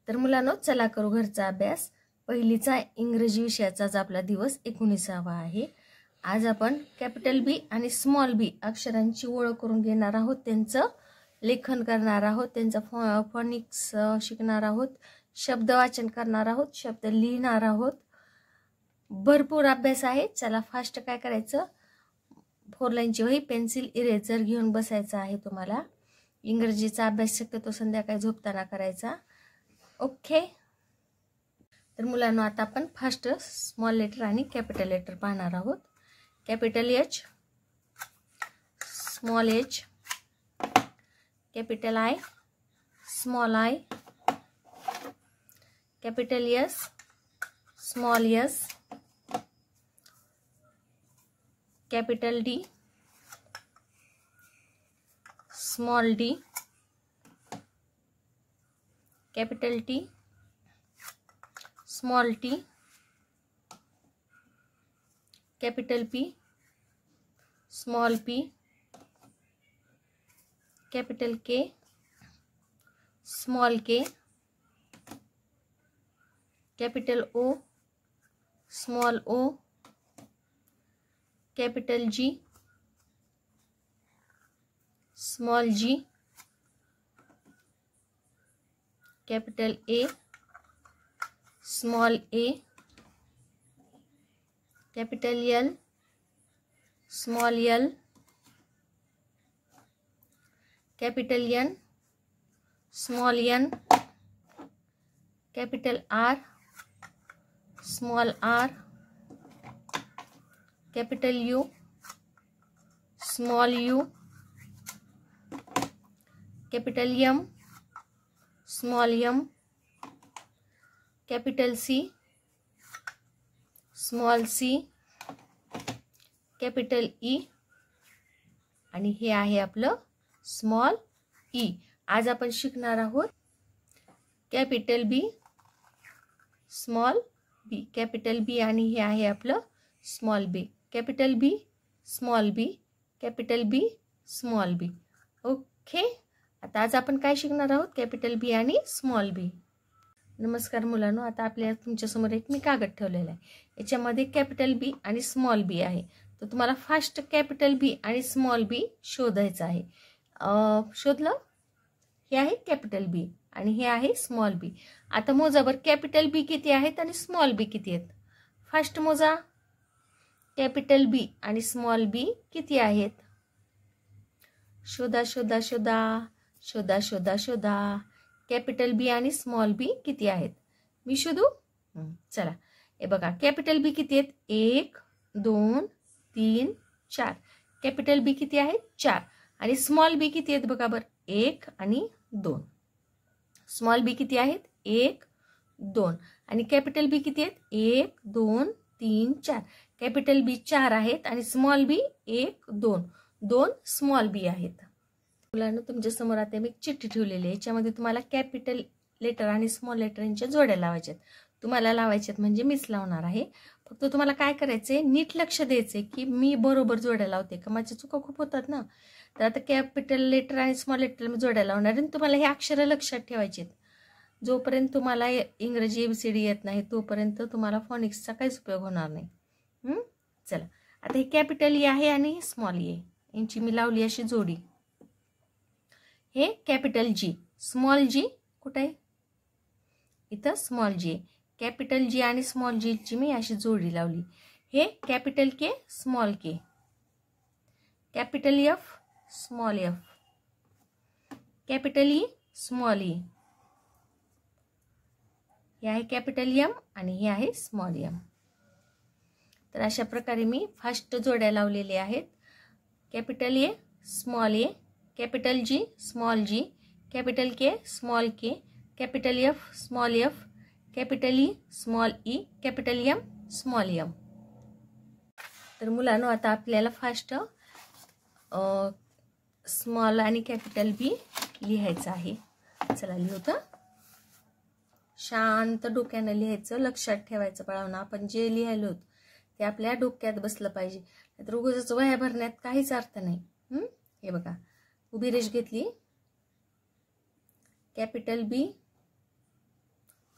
तर मुलांनो, चला करू घरचा अभ्यास. पहिलीचा इंग्रजी विषयाचा आपला दिवस 19वा आहे. आज आपण कॅपिटल बी आणि स्मॉल बी अक्षरांची ओळख करून घेणार आहोत, त्यांचं लेखन करणार आहोत, त्यांचा फॉनिक्स शिकणार आहोत, शब्द वाचन करणार आहोत, शब्द लिहिणार आहोत. भरपूर अभ्यास आहे. चला फास्ट काय करायचं, 4 लाईनची वही, पेन्सिल, इरेजर घेऊन बसायचं आहे तुम्हाला. इंग्रजीचा अभ्यास शक्यतो संध्याकाळी झोपताना करायचा. ओके. तर मुलांनो, आता आपण फर्स्ट स्मॉल लेटर आणि कॅपिटल लेटर पाहणार आहोत. Capital H, small H, capital I, small I, capital S, small S, capital D, small D, capital T, small T, capital P, small P, capital K, small K, capital O, small O, capital G, small G, capital A, small A, capital L, small L, capital N, small N, capital R, small R, capital U, small U, capital M, small M, capital C, small C, capital E आणि हे आहे आपलं small E. आज आपण शिकणार आहोत capital बी, small बी, capital बी आणि हे आहे आपलं स्मॉल बी. कॅपिटल बी, स्मॉल बी, कॅपिटल बी, स्मॉल बी. ओके. आता आज आपण काय शिकणार आहोत, कॅपिटल बी आणि स्मॉल बी. नमस्कार मुलांनो, आता आपल्या तुमच्यासमोर एक मी कागद ठेवलेला आहे. याच्यामध्ये कॅपिटल बी आणि स्मॉल बी आहे. तर तुम्हाला फास्ट कॅपिटल बी आणि स्मॉल बी शोधायचं आहे. शोधलं? हे आहे कॅपिटल बी आणि हे आहे स्मॉल बी. आता मोजा बरं, कॅपिटल बी किती आहेत आणि स्मॉल बी किती आहेत. फास्ट मोजा, कॅपिटल बी आणि स्मॉल बी किती आहेत. शोधा शोधा शोधा शोधा शोधा शोधा. कॅपिटल बी आणि स्मॉल बी किती आहेत. मी शोधू? चला, हे बघा, कॅपिटल बी किती आहेत. 1 2 3 4. कॅपिटल बी किती आहेत. 4. आणि स्मॉल बी किती आहेत बघा बरं, 1 आणि 2. स्मॉल बी किती आहेत. 1 2. आणि कॅपिटल बी किती आहेत. 1 2 3 4. कॅपिटल बी 4 आहेत आणि स्मॉल बी 1 2. 2 स्मॉल बी आहेत. मुलांना तुमच्या समोर आता मी चिठ्ठी ठेवलेली आहे. याच्यामध्ये तुम्हाला कॅपिटल लेटर आणि स्मॉल लेटर यांच्या जोड्या लावायच्यात. तुम्हाला लावायच्यात म्हणजे मीच लावणार आहे. फक्त तुम्हाला काय करायचंय, नीट लक्ष द्यायचंय की मी बरोबर जोड्या लावते का, माझ्या चुका खूप होतात ना. तर आता कॅपिटल लेटर आणि स्मॉल लेटर मी जोड्या लावणार आणि तुम्हाला हे अक्षरं लक्षात ठेवायचे. जोपर्यंत तुम्हाला इंग्रजी ABCD येत नाही तोपर्यंत तुम्हाला फॉनिक्सचा काहीच उपयोग होणार नाही. चला, आता हे कॅपिटल ए आहे आणि स्मॉल ए, यांची मी लावली अशी जोडी. हे कॅपिटल जी, स्मॉल जी कुठे आहे, इथं स्मॉल जी. कॅपिटल जी आणि स्मॉल जी ची मी अशी जोडी लावली. हे capital K, small K, capital F, small F, capital E, small E. हे आहे कॅपिटल एम आणि हे आहे स्मॉल एम. तर अशा प्रकारे मी फर्स्ट जोड्या लावलेल्या आहेत. Capital A, small A, capital G, small G, capital K, small K, capital F, small F, capital E, small E, capital M, small M. तर मुलांनो, आता आपल्याला फास्ट स्मॉल आणि कॅपिटल बी लिहायचं आहे. चला लिहूया. शांत डोक्यानं लिहायचं, लक्षात ठेवायचं बाळांनो. आपण जे लिहायलो ते आपल्या डोक्यात बसलं पाहिजे, नाहीतर उगाच वह्या भरण्यात काहीच अर्थ नाही. हे बघा, उभी रेष घेतली, कॅपिटल बी,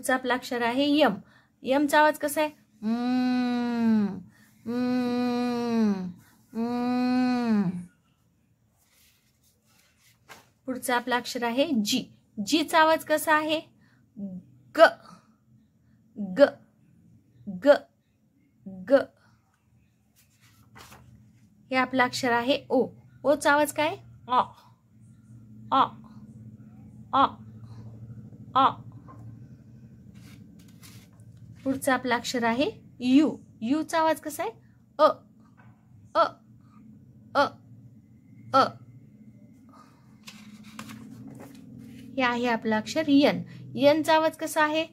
पुढचा आपला अक्षर आहे यम. यमचा आवाज कसा आहे? पुढचा आपला अक्षर आहे जी. जीचा आवाज कसा आहे? ग ग ग ग. हे आपलं अक्षर आहे ओ. ओचा आवाज काय? अ अ अ अ. पुढचा आपलं अक्षर आहे यू. यूचा आवाज कसा आहे? अ अ अ अ. हे आहे आपलं अक्षर यन. यनचा आवाज कसा आहे?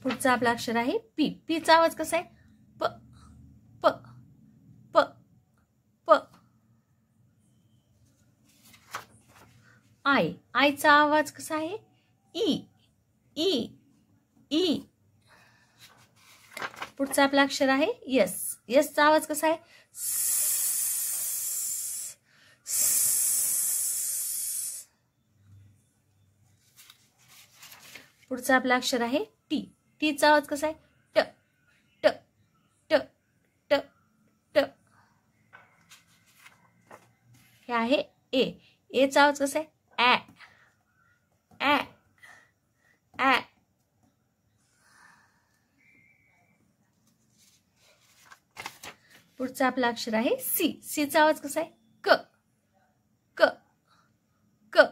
पुढचा आपला अक्षर आहे पी. पीचा आवाज कसा आहे? प प प प. आय. आयचा आवाज कसा आहे? E E E. पुढचा आपला अक्षर आहे यस. यसचा आवाज कसा आहे? पुढचा आपला अक्षर आहे टी. टीचा आवाज कसा आहे? ट ट ट ट ट. हे आहे ए. एचा आवाज कसा आहे? ॲ ॲ ॲ. पुढचा आपला अक्षर आहे सी. सीचा आवाज कसा आहे? क क क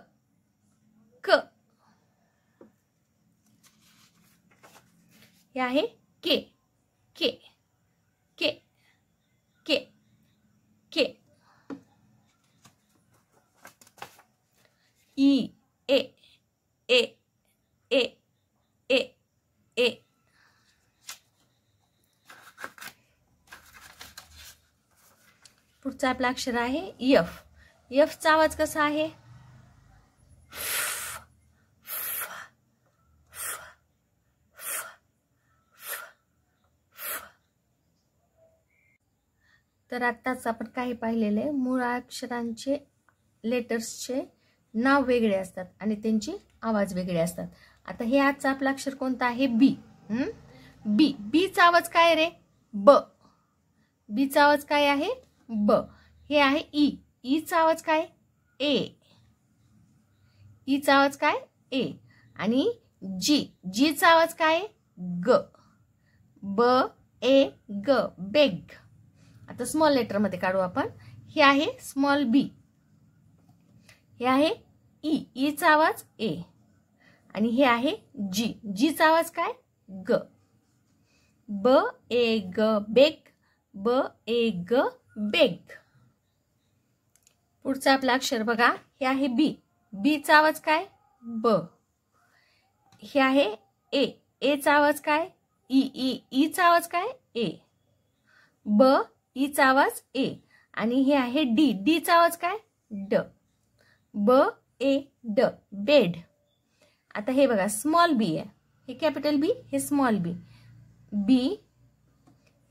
क. हे आहे के के के के के. ई ए ए ए ए ए. पुढचा आपला अक्षर आहे यफ. यफचा आवाज कसा आहे? तर आत्ताच आपण काही पाहिलेले मूळाक्षरांचे लेटर्सचे नाव वेगळे असतात आणि त्यांचे आवाज वेगळे असतात. आता हे आजचा आपला अक्षर कोणता आहे? बी. बी. बीचा आवाज काय रे? ब. बीचा आवाज काय आहे? ब. हे आहे ई. ईचा आवाज काय? ए. ईचा आवाज काय? ए. आणि जी. जीचा आवाज काय? ग. ब ए ग. बेग. आता स्मॉल लेटर मध्ये काढू आपण. हे आहे स्मॉल बी. हे आहे ई. ईचा आवाज ए. आणि हे आहे जी. जीचा आवाज काय? ग. ब ए ग बेग. ब ए ग बेग. पुढचा आपला अक्षर बघा. हे आहे बी. बीचा आवाज काय? ब. हे आहे ए. एचा आवाज काय? ई. ईचा आवाज काय? ए. ब. ईचा आवाज ए. आणि हे आहे डी. डीचा आवाज काय? ड. ब ए ड. बेड. आता हे बघा स्मॉल बी आहे. हे कॅपिटल बी. हे स्मॉल बी. बी.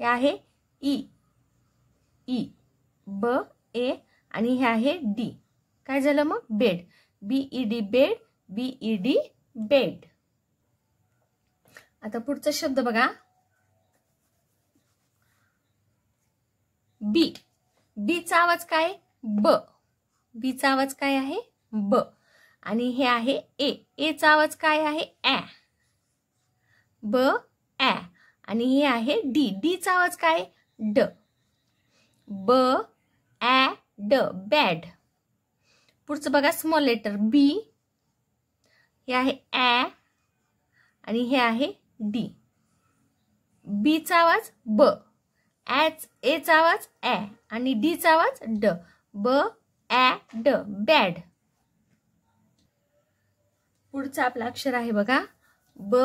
हे आहे ई. ई. ब ए. आणि हे आहे डी. काय झालं मग? Bed. B E D bed. B E D bed. आता पुढचा शब्द बघा. बी. बीचा आवाज काय? ब. बीचा आवाज काय आहे? ब. आणि हे आहे ए. एचा आवाज काय आहे? ॲ. ब ॲ. आणि हे आहे डी. डीचा आवाज काय? ड. ब ॲ ड. बॅड. पुढचं बघा स्मॉल लेटर बी. हे आहे ॲ. आणि हे आहे डी. बीचा आवाज ब. एचा आवाज ॲ. आणि डीचा आवाज ड. ब ॲ ड. बॅड. पुढचा आपला अक्षर आहे बघा ब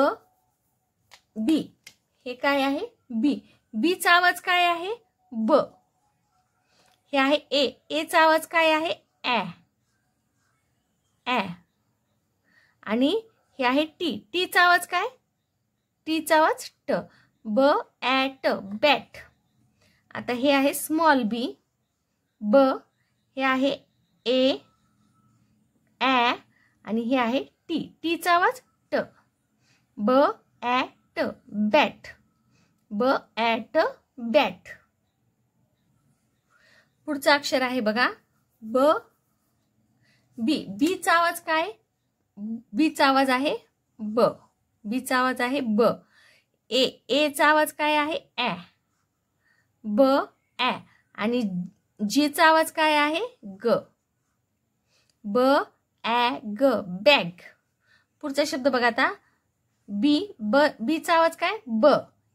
बी. हे काय आहे? बी. बीचा आवाज काय आहे? ब. हे आहे ए. एचा आवाज काय आहे? ॲ. ॲ. आणि हे आहे टी. टीचा आवाज काय? टीचा आवाज ट. ब ॲ ट. बॅट. आता हे आहे स्मॉल बी, ब, हे आहे ए, ॲ आणि हे आहे टी, टीचा आवाज ट, ब ॲ ट, बॅट, ब ॲ ट, बॅट. पुढचा अक्षर आहे बघा ब, बी, बीचा आवाज काय, बीचा आवाज आहे ब, बीचा आवाज आहे ब. ए, एचा आवाज काय आहे ॲ, ब ॲ आणि जीचा आवाज काय आहे ग, ब ॲ ग, बॅग. पुढचा शब्द बघा आता बी, ब, बीचा आवाज काय ब,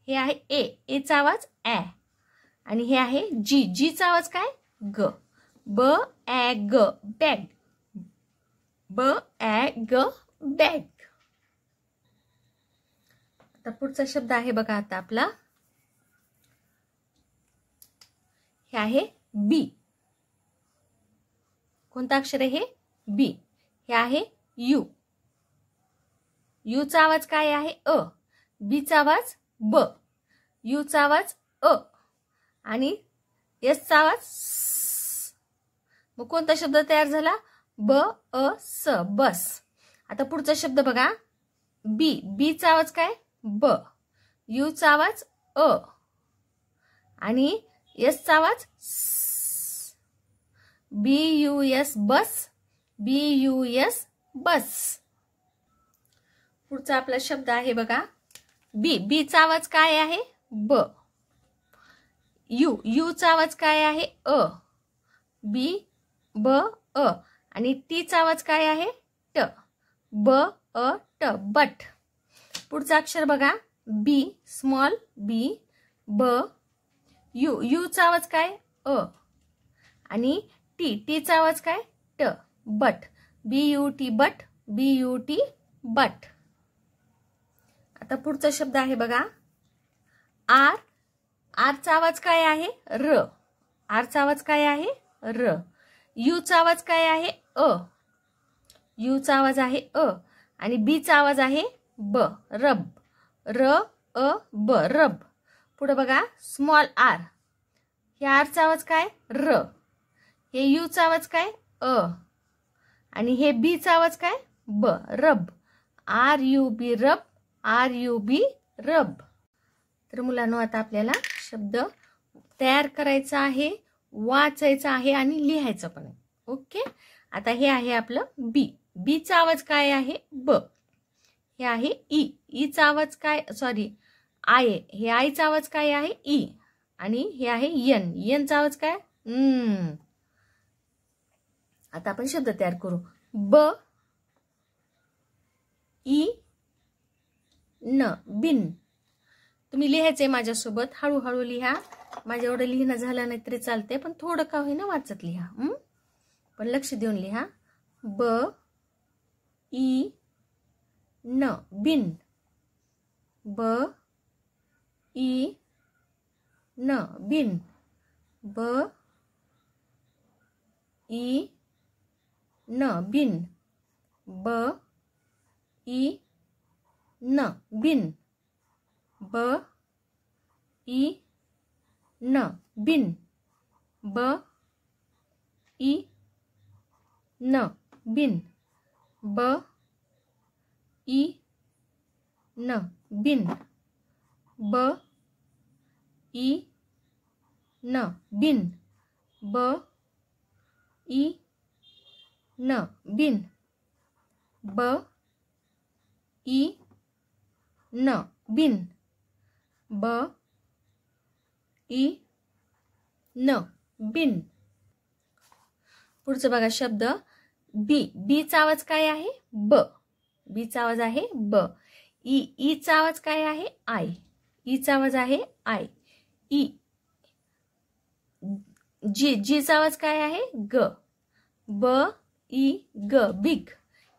हे आहे ए, एचा आवाज ॲ आणि हे आहे जी, जीचा आवाज काय ग, ब ॲ ग, बॅग, ब ॲ ग, बॅग. आता पुढचा शब्द आहे बघा आता आपला, हे आहे बी. कोणता अक्षर आहे हे बी, हे आहे यू, यूचा आवाज काय आहे अ, बीचा आवाज ब, यूचा आवाज अ आणि एसचा आवाज स. मग कोणता शब्द तयार झाला ब अ स, बस. आता पुढचा शब्द बघा बी, बीचा आवाज काय ब, यूचा आवाज अ आणि एसचा आवाज स, बी यू एस, बस, बी यू एस, बस. पुढचा आपला शब्द आहे बघा बी, बीचा आवाज काय आहे ब, यू, यूचा आवाज काय आहे अ, बी ब अ आणि टीचा आवाज काय आहे ट, ब अ ट, बट. पुढचा अक्षर बघा बी, स्मॉल बी, ब, यू, यूचा आवाज काय अ आणि टी, टीचा आवाज काय ट, but, B U T, but, B U T, but. आता पुढचा शब्द आहे बघा आर, आरचा आवाज काय आहे र, आरचा आवाज काय आहे र, यूचा आवाज काय आहे अ, यूचा आवाज आहे अ आणि बीचा आवाज आहे ब, रब, र अ ब, रब. पुढे बघा स्मॉल आर, हे आरचा आवाज काय र, हे यूचा आवाज काय अ आणि हे बीचा आवाज काय ब, रब, आर यू बी, रब, आर यू बी, रब. तर मुलांनो आता आपल्याला शब्द तयार करायचा आहे, वाचायचा आहे आणि लिहायचं पण आहे. ओके. आता हे आहे आपलं बी, बीचा आवाज काय आहे ब, हे आहे ई, ईचा आवाज काय सॉरी आय, हे आईचा आवाज काय आहे ई आणि हे आहे यन, यनचा आवाज काय आता आपण शब्द तयार करू ब ई न, बिन. तुम्ही लिहायचंय माझ्यासोबत, हळूहळू लिहा, माझ्या एवढं लिहिणं झालं नाही तरी चालते, पण थोडं का होईना वाचत लिहा, पण लक्ष देऊन लिहा. ब ई न, बिन, ब ई न, बिन, ब ई न, बिन, ब ई न, बिन, ब ई न, बिन, ब ई न, बिन, ब ई न, बिन, ब ई न, बिन, ब ई न, बिन, ब ई न, बिन, ब ई न, बिन. पुढचं बघा शब्द बी, बीचा आवाज काय आहे ब, बीचा आवाज आहे ब, ई, ईचा आवाज काय आहे आय, ईचा आवाज आहे आय, ई, जी, जीचा आवाज काय आहे ग, ब ई ग, बिग,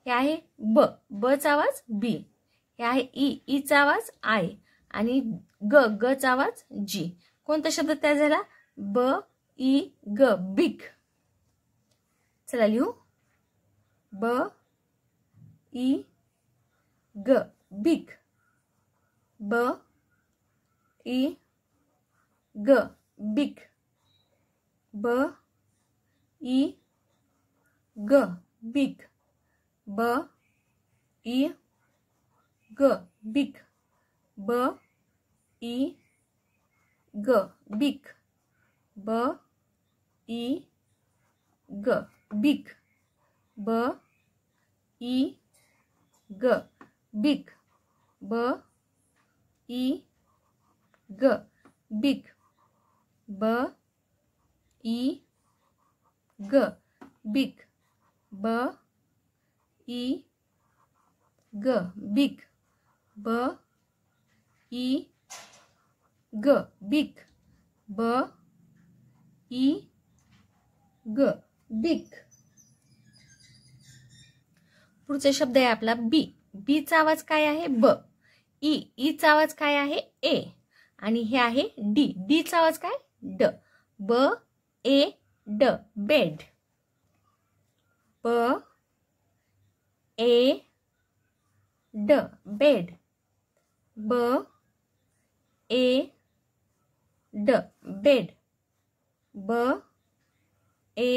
हे आहे ब, बचा आवाज बी, हे आहे ई, ईचा आवाज आय आणि ग, गचा आवाज जी. कोणता शब्द तयार झाला ब ई ग, बिग. चला लिहू ब ई ग, बिग, ब ई ग, बिग. ब ई ग बिग. ब ई ग बिग. ब ई ग बिग. ब ई ग बिग. ब ई ग बिग. ब ई ग बिग. ब ई ग बिग. ब ई ग बिग. ब ई ग बिग. ब ई ग बिग. पुढचा शब्द आहे आपला बी. बीचा आवाज काय आहे? ब. ईचा आवाज काय आहे? ए. आणि हे आहे डी. डीचा आवाज काय? ड. ब ए ड बेड. ब ए ड बेड. ब ए ड बेड. ब ए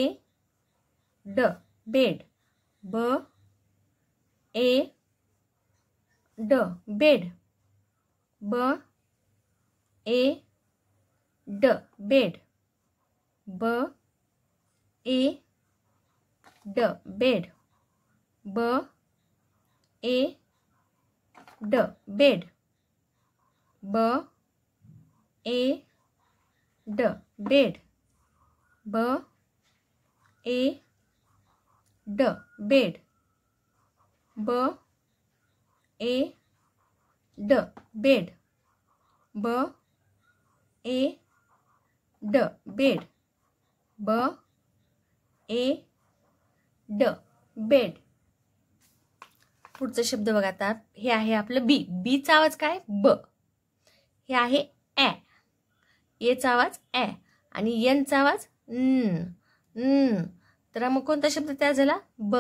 ड बेड. ब ए ड बेड. ब ए ड बेड. ब ए ड बेड. ब ए ड बेड. ब ए ड बेड. ब ए ड बेड. ब ए ड बेड. ब ए ड बेड. ब ए ड बेड. पुढचा शब्द बघा आता. हे आहे आपलं बी. बीचा आवाज काय? ब. हे आहे ॲ. एचा आवाज ॲ. आणि एनचा आवाज न. तर मग कोणता शब्द तयार झाला? ब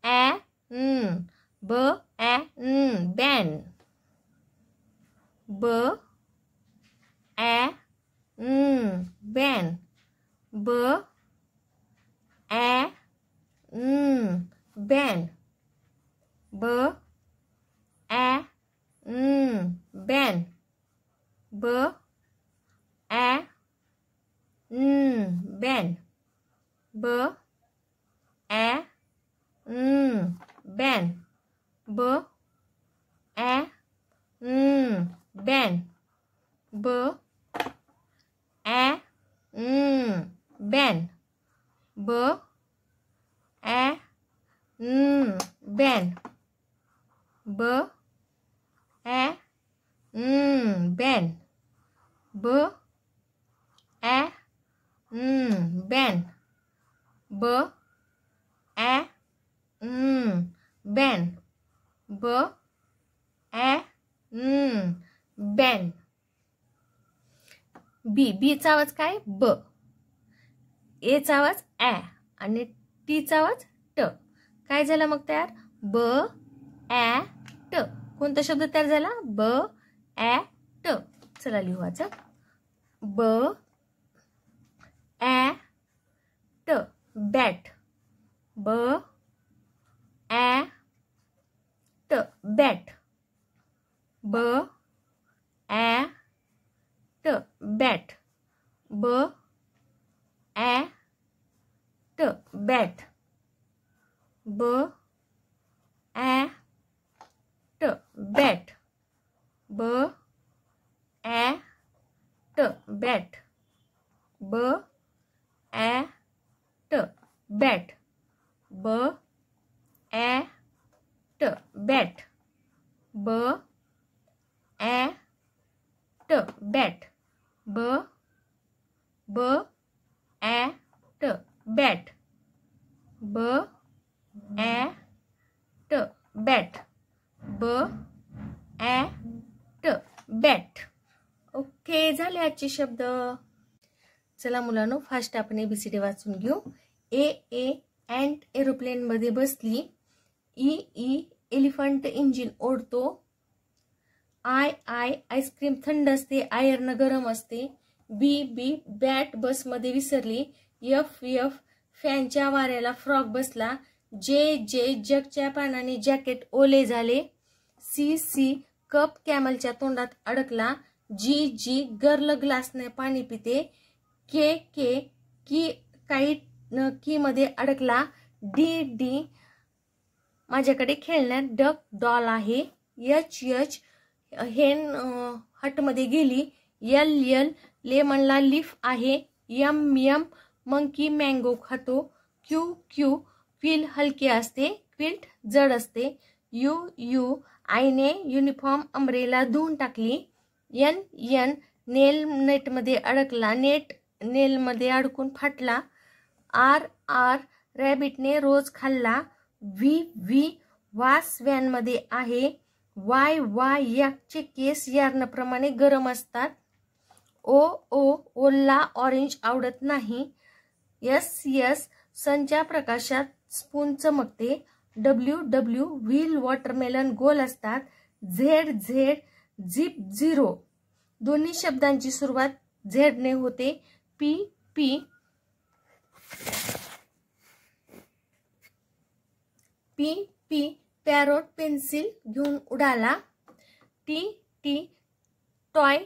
ॲ न. ब ॲ न बॅन. ब ॲ न बॅन. ब ॲ न बॅन. ब ॲ न बॅन. ब ॲ न बॅन. ब ॲ न बॅन. ब ॲ न बॅन. ब ॲ न बॅन. ब ॲ न बॅन. ब ॲ न बॅन. ब ॲ न बॅन. ब ॲ न बॅन. ब ॲ न बॅन. बी. बीचा आवाज काय? ब. एचा आवाज ॲ. आणि टीचा आवाज ट. काय झालं मग तयार? ब ॲ ट. कोणता शब्द तयार झाला? ब ॲ ट. चला लिहू वाचा. ब ॲ ट बॅट. ब ॲ ट बॅट. ब ॲ ट बॅट. ब ॲ ट बॅट. ब ॲ ट बॅट. ब ॲ ट बॅट. ब ॲ ट बॅट. ब ॲ ट बॅट. ब ॲ ट बॅट. ब ॲ ट बॅट. ब ॲ ट बॅट. ब ॲ ट बॅट. ओके, झाले आजचे शब्द. चला मुलांनो, फास्ट आपण ABCD वाचून घेऊ. ए अँट एरोप्लेन मध्ये बसली. ई एलिफंट इंजिन ओढतो. आय आईस्क्रीम थंड असते, आयर्न गरम असते. बी बी बॅट बसमध्ये विसरली. एफ एफ फॅनच्या वाऱ्याला फ्रॉक बसला. जे जे जगच्या पानाने जॅकेट ओले झाले. सी सी कप कॅमलच्या तोंडात अडकला. जी जी गर्ल ग्लासने पाणी पिते. के के की काईट की मध्ये अडकला. डी डी माझ्याकडे खेळण्यात डक डॉल आहे. एच एच हेन हटमध्ये गेली. यल यल लेमनला लीफ आहे. यम यम मंकी मँगो खातो. क्यू क्यू क्विल हलके असते, क्विल्ट जड असते. यू यू आईने युनिफॉर्म अम्ब्रेला धुवून टाकली. एन एन नेल नेटमध्ये अडकला, नेट नेलमध्ये अडकून फाटला. आर आर रॅबिटने रोज खाल्ला. व्ही व्ही वास व्हॅनमध्ये आहे. वाय वाय याचे केस यार्नप्रमाणे गरम असतात. ओ ओ ओला ऑरेंज आवडत नाही. यस यस सनच्या प्रकाशात स्पून चमकते. डब्ल्यू डब्ल्यू व्हील वॉटरमेलन गोल असतात. झेड झेड झिप झिरो दोन्ही शब्दांची सुरुवात झेडने होते. P P P P parrot pencil घेऊन उडाला. टी टी टॉय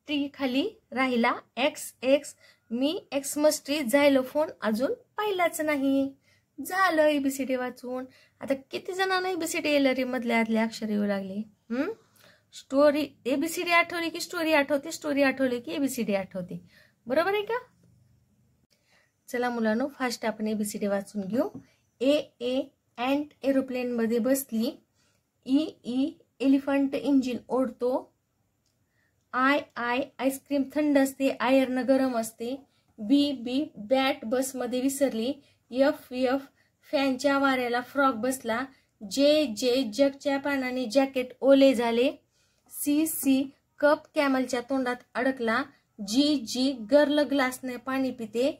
ट्री खाली राहिला. एक्स एक्स मी एक्समस ट्री झायलोफोन अजून पाहिलाच नाही. झालं एबीसीडी वाचून. आता किती जणांना एबीसीडी एलरी मधल्या आदले अक्षर येऊ लागले. स्टोरी एबीसीडी आठवली की स्टोरी आठवते, स्टोरी आठवली की एबीसीडी आठवते. बरोबर आहे का? चला मुलांनो, फास्ट आपण एबीसीडी वाचून घेऊ. ए ए अँट एरोप्लेन मध्ये बसली. ई ई एलिफंट इंजिन ओढतो. आय आय आईस्क्रीम थंड असते, आयर्न गरम असते. बी बी बॅट बसमध्ये विसरली. एफ एफ फॅनच्या वाऱ्याला फ्रॉक बसला. जे जे जगच्या पानाने जॅकेट ओले झाले. सी सी कप कॅमलच्या तोंडात अडकला. जी जी गर्ल ग्लासने पाणी पिते.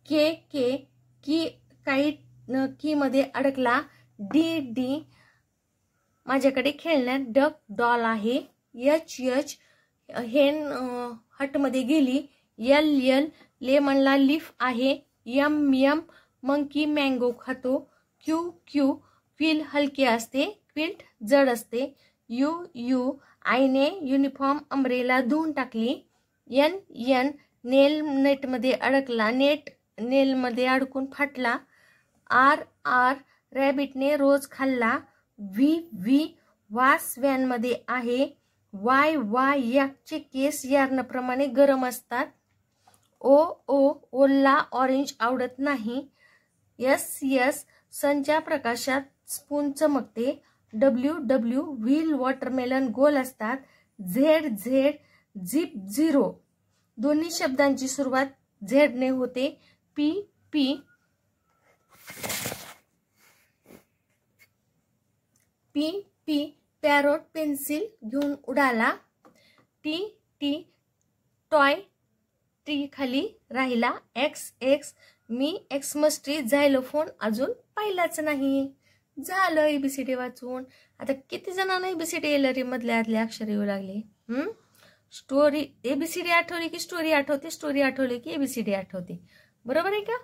के के की काईट की मध्ये अडकला. डी डी माझ्याकडे खेळण्यात डक डॉल आहे. एच एच हेन हटमध्ये गेली. यल यल लेमनला लीफ आहे. यम यम मंकी मँगो खातो. क्यू क्यू क्विल हलके असते, क्विल्ट जड असते. यू यू आईने युनिफॉर्म अम्ब्रेला धुवून टाकली. एन एन नेल नेटमध्ये अडकला, नेट नेलमध्ये अडकून फाटला. आर आर रॅबिटने रोज खाल्ला. व्ही व्ही वास व्हॅनमध्ये आहे. वाय वाय याचे केस यार्नप्रमाणे गरम असतात. ओ ओ ओला ऑरेंज आवडत नाही. यस यस सनच्या प्रकाशात स्पून चमकते. डब्ल्यू डब्ल्यू व्हील वॉटरमेलन गोल असतात. झेड झेड झिप झिरो दोन्ही शब्दांची सुरुवात झेडने होते. P P P P parrot pencil घेऊन उडाला. टी टी टॉय ट्री खाली राहिला. एक्स एक्स मी एक्समस ट्री झायलोफोन अजून पाहिलाच नाही. झालं एबीसीडी वाचून. आता किती जणांना एबीसीडी एलरी मधल्या आदले अक्षर येऊ लागले. स्टोरी एबीसीडी आठवली की स्टोरी आठवते, स्टोरी आठवली की एबीसीडी आठवते. बरोबर आहे का?